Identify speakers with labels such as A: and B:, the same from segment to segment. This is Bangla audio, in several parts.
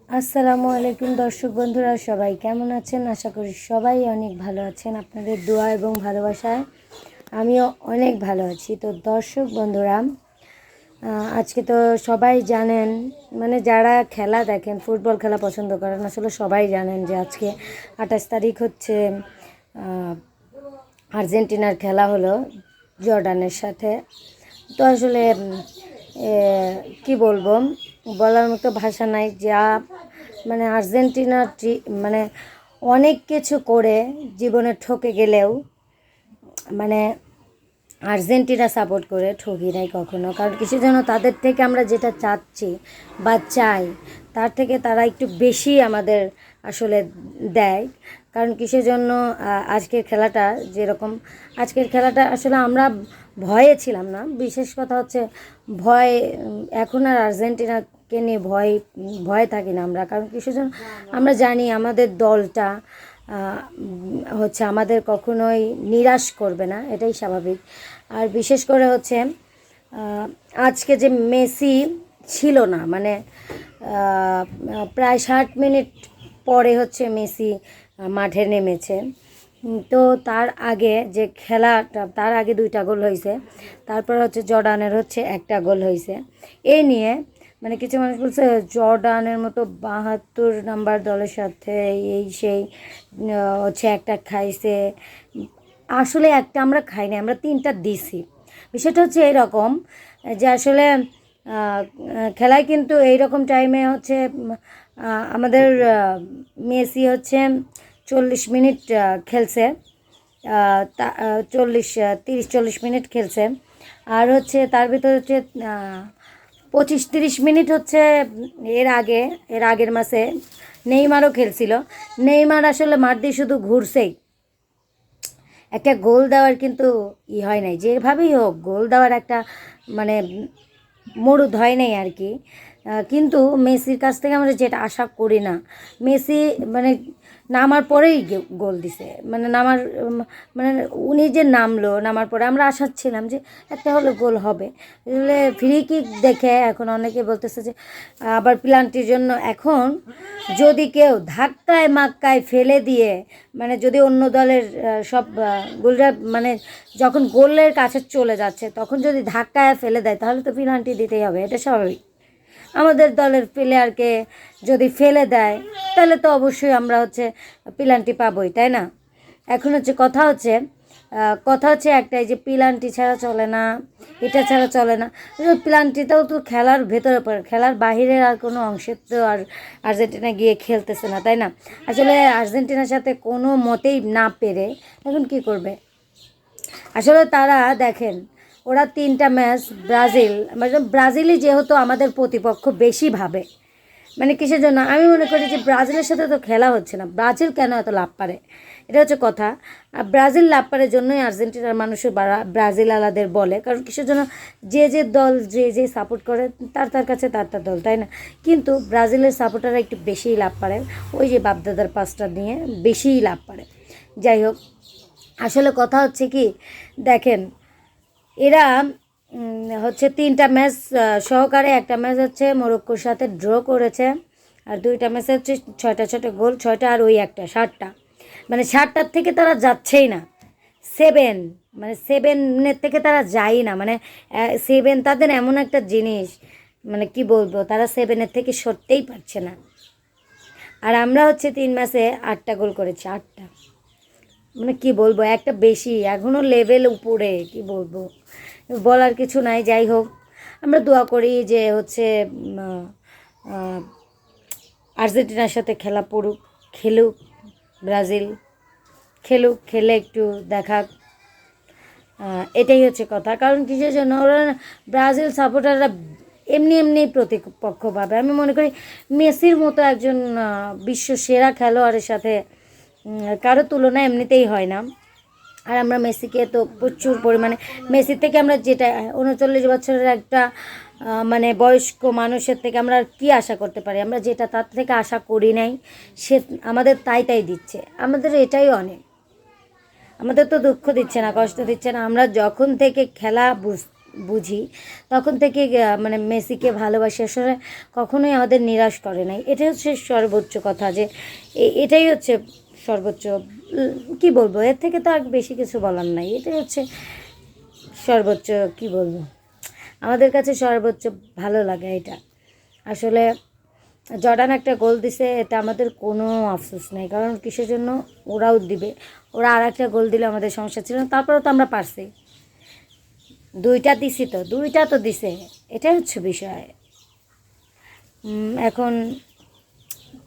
A: আসসালামু আলাইকুম দর্শক বন্ধুরা, সবাই কেমন আছেন? আশা করি সবাই অনেক ভালো আছেন। আপনাদের দোয়া এবং ভালোবাসায় আমিও অনেক ভালো আছি। তো দর্শক বন্ধুরা, আজকে তো সবাই জানেন, মানে যারা খেলা দেখেন, ফুটবল খেলা পছন্দ করেন, আসলে সবাই জানেন যে আজকে 28 তারিখ হচ্ছে আর্জেন্টিনার খেলা হলো জর্ডানের সাথে। তো আসলে কি বলবো, বলার মতো ভাষা নাই। যা মানে আর্জেন্টিনা মানে অনেক কিছু করে জীবনে ঠকে গেলেও মানে আর্জেন্টিনা সাপোর্ট করে ঠকি নাই কখনো। কারণ কিছু যেন তাদের থেকে আমরা যেটা চাচ্ছি বা চাই তার থেকে তারা একটু বেশি আমাদের আসলে দেয়। কারণ কিসের জন্য আজকের খেলাটা যেরকম, আজকের খেলাটা আসলে আমরা ভয়ে ছিলাম না। বিশেষ কথা হচ্ছে ভয়, এখন আর আর্জেন্টিনাকে নিয়ে ভয়ে থাকি না আমরা। কারণ কিসের জন্য, আমরা জানি আমাদের দলটা হচ্ছে আমাদের কখনোই নিরাশ করবে না, এটাই স্বাভাবিক। আর বিশেষ করে হচ্ছে আজকে যে মেসি ছিল না, মানে প্রায় 60 মিনিট পরে হচ্ছে মেসি মাঠে নেমেছে। তো তার আগে যে খেলাটা, তার আগে 2টা গোল হয়েছে, তারপর হচ্ছে জর্ডানের হচ্ছে 1টা গোল হয়েছে। এই নিয়ে মানে কিছু মানুষ বলছে জর্ডানের মতো 72 নাম্বার দলের সাথে এই সেই হচ্ছে একটা খাইছে। আসলে একটা আমরা খাইনি, আমরা 3টা দিছি। বিষয়টা হচ্ছে এইরকম যে আসলে খেলায় কিন্তু এইরকম টাইমে হচ্ছে আমাদের মেসি হচ্ছে 40 মিনিট খেলছে, 30-40 মিনিট খেলছে। আর হচ্ছে তার ভিতরে হচ্ছে 25-30 মিনিট হচ্ছে এর আগের মাসে নেইমারও খেলছিল। নেইমার আসলে মাঠ দিয়ে শুধু ঘুরছেই, একটা গোল দেওয়ার কিন্তু হয় নাই। যেভাবেই হোক গোল দেওয়ার একটা মানে মরুদ হয় নাই আর কি। কিন্তু মেসির কাছ থেকে আমরা যেটা আশা করি না, মেসি মানে নামার পরেই গোল দিছে, মানে মানে উনি যে নামার পরে আমরা আশা ছিলাম যে একটা হলে গোল হবে। ফ্রি কিক দেখে এখন অনেকে বলতেছে যে আবার প্লান্টির জন্য, এখন যদি কেউ ধাক্কায় মাক্কায় ফেলে দিয়ে, মানে যদি অন্য দলের সব গোলরা মানে যখন গোলের কাছে চলে যাচ্ছে তখন যদি ধাক্কায় ফেলে দেয়, তাহলে তো পেনাল্টি দিতেই হবে, এটা স্বাভাবিক। আমাদের দলের প্লেয়ারকে যদি ফেলে দেয় তাহলে তো অবশ্যই আমরা হচ্ছে পেনাল্টি পাবোই, তাই না? এখন হচ্ছে কথা হচ্ছে একটাই, যে পেনাল্টি ছাড়া চলে না, এটা ছাড়া চলে না। পেনাল্টিটাও তো খেলার ভেতরে পড়ে, খেলার বাহিরের আর কোনো অংশের তো আর আর্জেন্টিনা গিয়ে খেলতেছে না, তাই না? আসলে আর্জেন্টিনার সাথে কোনো মতেই না পেরে এখন কি করবে? আসলে তারা দেখেন, ওরা 3টা ম্যাচ মানে ব্রাজিলই যেহেতু আমাদের প্রতিপক্ষ বেশি ভাবে, মানে কিসের জন্য আমি মনে করি যে ব্রাজিলের সাথে তো খেলা হচ্ছে না, ব্রাজিল কেন এত লাভ পারে, এটা হচ্ছে কথা। আর ব্রাজিল লাভ পারে জন্যই আর্জেন্টিনার মানুষের ব্রাজিল আলাদের বলে। কারণ কিসের জন্য, যে দল যে সাপোর্ট করে তার কাছে তার দল, তাই না? কিন্তু ব্রাজিলের সাপোর্টাররা একটু বেশিই লাভ পারে, ওই যে বাপদাদার পাঁচটা নিয়ে বেশিই লাভ পারে। যাই হোক, আসলে কথা হচ্ছে কি, দেখেন এরা হচ্ছে 3টা ম্যাচ সহকারে, একটা ম্যাচ হচ্ছে মরক্কোর সাথে ড্র করেছে, আর 2টা ম্যাচে হচ্ছে 6টা গোল, 6টা আর ওই একটা 7টা, মানে 7টার থেকে তারা যাচ্ছেই না। 7, মানে 7-এর থেকে তারা যায়ই না, মানে 7 তাদের এমন একটা জিনিস, মানে কি বলবো, তারা 7-এর থেকে সরতেই পারছে না। আর আমরা হচ্ছে 3 ম্যাচে 8টা গোল করেছি, 8টা, মানে কি বলবো, একটা বেশি, এখনও লেভেল উপরে, কি বলবো, বলার কিছু নাই। যাই হোক, আমরা দোয়া করি যে হচ্ছে আর্জেন্টিনার সাথে খেলা পড়ুক, খেলুক ব্রাজিল, খেলে একটু দেখাক, এটাই হচ্ছে কথা। কারণ কিসের জন্য, ওরা ব্রাজিল সাপোর্টাররা এমনি প্রতিপক্ষ ভাবে। আমি মনে করি মেসির মতো একজন বিশ্ব সেরা খেলোয়াড়ের সাথে কারো তুলনা এমনিতেই হয় না। আর আমরা মেসিকে তো প্রচুর পরিমাণে, মেসির থেকে আমরা যেটা 39 বছরের একটা মানে বয়স্ক মানুষের থেকে আমরা কি আশা করতে পারি? আমরা যেটা তার থেকে আশা করি নাই, সে আমাদের তাই দিচ্ছে, আমাদের এটাই অনেক। আমাদের তো দুঃখ দিচ্ছে না, কষ্ট দিচ্ছে না। আমরা যখন থেকে খেলা বুঝি তখন থেকে মানে মেসিকে ভালোবাসি, আসলে কখনোই আমাদের নিরাশ করে নাই। এটাই হচ্ছে সর্বোচ্চ কথা, যে এটাই হচ্ছে সর্বোচ্চ, কি বলবো, এর থেকে তো আর বেশি কিছু বলার নাই। এটাই হচ্ছে সর্বোচ্চ, কি বলবো, আমাদের কাছে সর্বোচ্চ ভালো লাগে এটা। আসলে জর্ডান একটা গোল দিছে, এটা আমাদের কোনো আফসোস নেই, কারণ কিসের জন্য, ওরাও দিবে, ওরা আর একটা গোল দিলে আমাদের সমস্যা ছিল না, তারপরেও তো আমরা পারছি, দুইটা দিছি তো, দুইটা তো দিছে, এটাই হচ্ছে বিষয়। এখন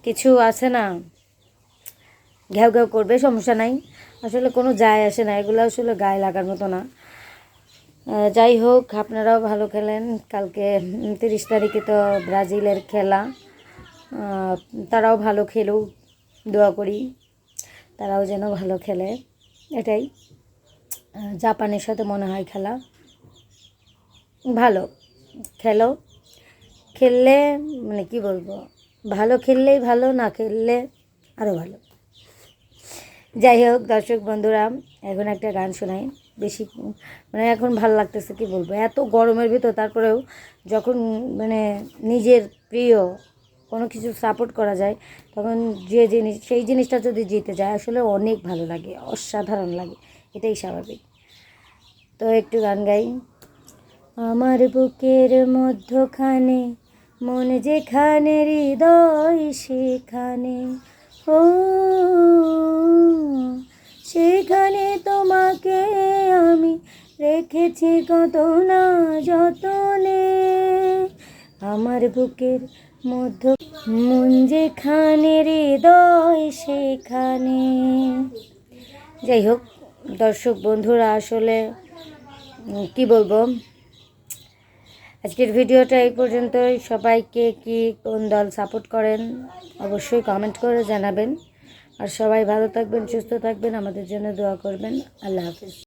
A: কিছু আছে না, ঘেউ ঘেউ করবে, সমস্যা নাই, আসলে কোনো যায় আসে না, এগুলো আসলে গায়ে লাগার মতো না। যাই হোক, আপনারাও ভালো খেলেন। কালকে 30 তারিখে তো ব্রাজিলের খেলা, তারাও ভালো খেলুক, দোয়া করি তারাও যেন ভালো খেলে, এটাই। জাপানের সাথে মনে হয় খেলা, ভালো খেলো, খেললে মানে কি বলবো, ভালো খেললেই ভালো, না খেললে আরও ভালো। যাই হোক দর্শক বন্ধুরা, এখন একটা গান শোনাই, বেশি মানে এখন ভাল লাগতেছে, কি বলবো, এত গরমের ভিতর তারপরেও যখন মানে নিজের প্রিয় কোনো কিছু সাপোর্ট করা যায়, তখন যে জিনিস, সেই জিনিসটা যদি জিতে যায় আসলে অনেক ভালো লাগে, অসাধারণ লাগে, এটাই স্বাভাবিক। তো একটু গান গাই। আমার বুকের মধ্যখানে মন যেখানে, হৃদয় সেখানে, ও সেখানে তোমাকে আমি রেখেছি কত না যতনে, আমার বুকের মধ্য মন যেখানে, হৃদয় সেখানে। যাই হোক দর্শক বন্ধুরা, আসলে কি বলবো, আজকের ভিডিওটা এই পর্যন্তই। সবাইকে কি কোন দল সাপোর্ট করেন অবশ্যই কমেন্ট করে জানাবেন, আর সবাই ভালো থাকবেন, সুস্থ থাকবেন, আমাদের জন্য দোয়া করবেন। আল্লাহ হাফিজ।